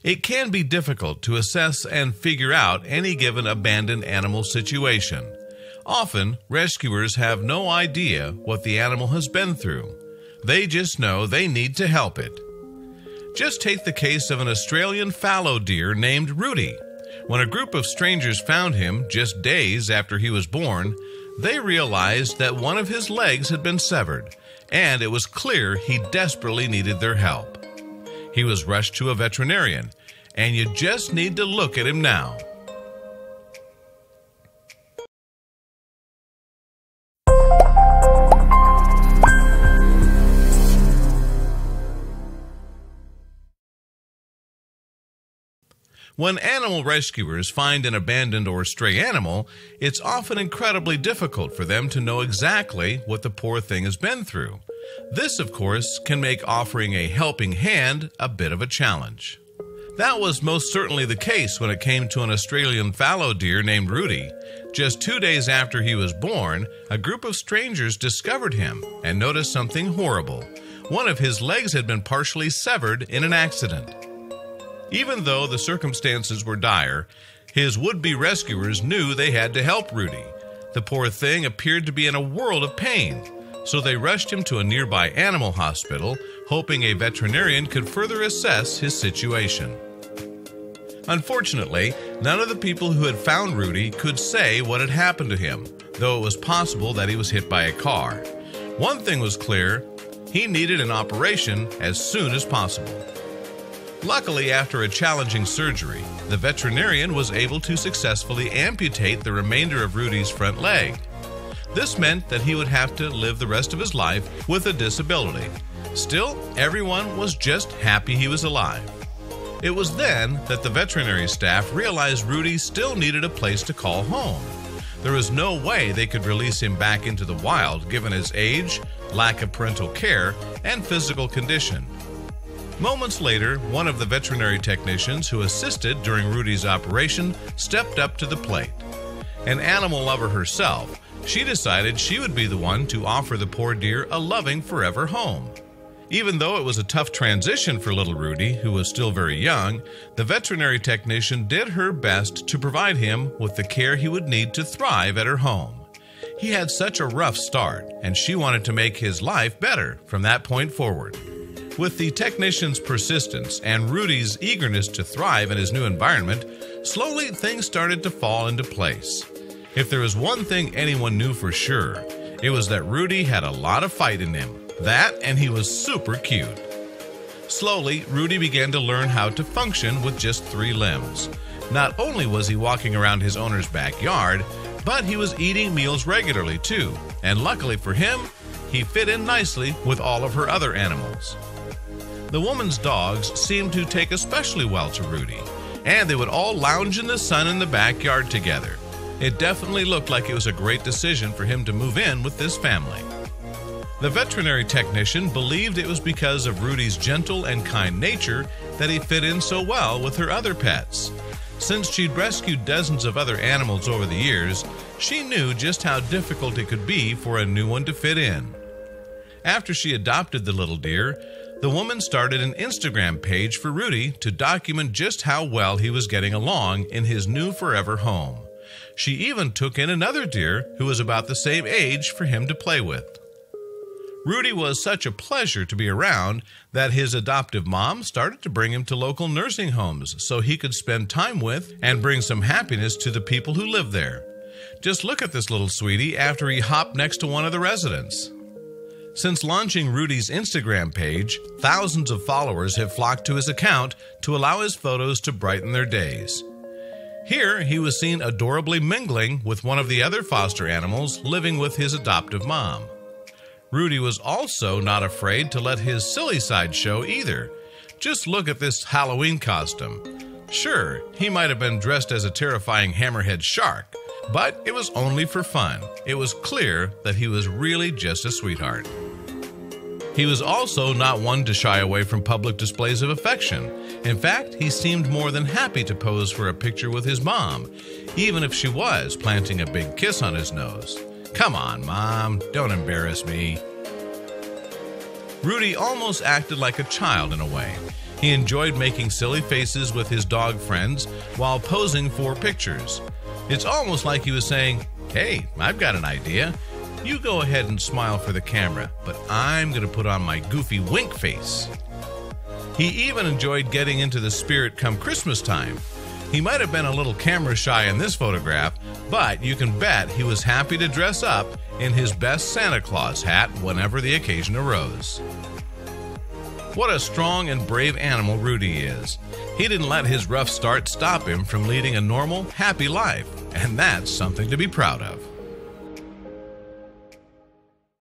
It can be difficult to assess and figure out any given abandoned animal situation. Often, rescuers have no idea what the animal has been through. They just know they need to help it. Just take the case of an Australian fallow deer named Rudy. When a group of strangers found him just days after he was born, they realized that one of his legs had been severed, and it was clear he desperately needed their help. He was rushed to a veterinarian, and you just need to look at him now. When animal rescuers find an abandoned or stray animal, it's often incredibly difficult for them to know exactly what the poor thing has been through. This, of course, can make offering a helping hand a bit of a challenge. That was most certainly the case when it came to an Australian fallow deer named Rudy. Just 2 days after he was born, a group of strangers discovered him and noticed something horrible. One of his legs had been partially severed in an accident. Even though the circumstances were dire, his would-be rescuers knew they had to help Rudy. The poor thing appeared to be in a world of pain, so they rushed him to a nearby animal hospital, hoping a veterinarian could further assess his situation. Unfortunately, none of the people who had found Rudy could say what had happened to him, though it was possible that he was hit by a car. One thing was clear: he needed an operation as soon as possible. Luckily, after a challenging surgery, the veterinarian was able to successfully amputate the remainder of Rudy's front leg. This meant that he would have to live the rest of his life with a disability. Still, everyone was just happy he was alive. It was then that the veterinary staff realized Rudy still needed a place to call home. There was no way they could release him back into the wild given his age, lack of parental care, and physical condition. Moments later, one of the veterinary technicians who assisted during Rudy's operation stepped up to the plate. An animal lover herself, she decided she would be the one to offer the poor deer a loving forever home. Even though it was a tough transition for little Rudy, who was still very young, the veterinary technician did her best to provide him with the care he would need to thrive at her home. He had such a rough start, and she wanted to make his life better from that point forward. With the technician's persistence and Rudy's eagerness to thrive in his new environment, slowly things started to fall into place. If there was one thing anyone knew for sure, it was that Rudy had a lot of fight in him. That, and he was super cute. Slowly, Rudy began to learn how to function with just 3 limbs. Not only was he walking around his owner's backyard, but he was eating meals regularly too, and luckily for him, he fit in nicely with all of her other animals. The woman's dogs seemed to take especially well to Rudy, and they would all lounge in the sun in the backyard together. It definitely looked like it was a great decision for him to move in with this family. The veterinary technician believed it was because of Rudy's gentle and kind nature that he fit in so well with her other pets. Since she'd rescued dozens of other animals over the years, she knew just how difficult it could be for a new one to fit in. After she adopted the little deer, the woman started an Instagram page for Rudy to document just how well he was getting along in his new forever home. She even took in another deer who was about the same age for him to play with. Rudy was such a pleasure to be around that his adoptive mom started to bring him to local nursing homes so he could spend time with and bring some happiness to the people who live there. Just look at this little sweetie after he hopped next to one of the residents. Since launching Rudy's Instagram page, thousands of followers have flocked to his account to allow his photos to brighten their days. Here, he was seen adorably mingling with one of the other foster animals living with his adoptive mom. Rudy was also not afraid to let his silly side show either. Just look at this Halloween costume. Sure, he might have been dressed as a terrifying hammerhead shark, but it was only for fun. It was clear that he was really just a sweetheart. He was also not one to shy away from public displays of affection. In fact, he seemed more than happy to pose for a picture with his mom, even if she was planting a big kiss on his nose. Come on, Mom, don't embarrass me. Rudy almost acted like a child in a way. He enjoyed making silly faces with his dog friends while posing for pictures. It's almost like he was saying, "Hey, I've got an idea. You go ahead and smile for the camera, but I'm going to put on my goofy wink face." He even enjoyed getting into the spirit come Christmas time. He might have been a little camera shy in this photograph, but you can bet he was happy to dress up in his best Santa Claus hat whenever the occasion arose. What a strong and brave animal Rudy is. He didn't let his rough start stop him from leading a normal, happy life, and that's something to be proud of.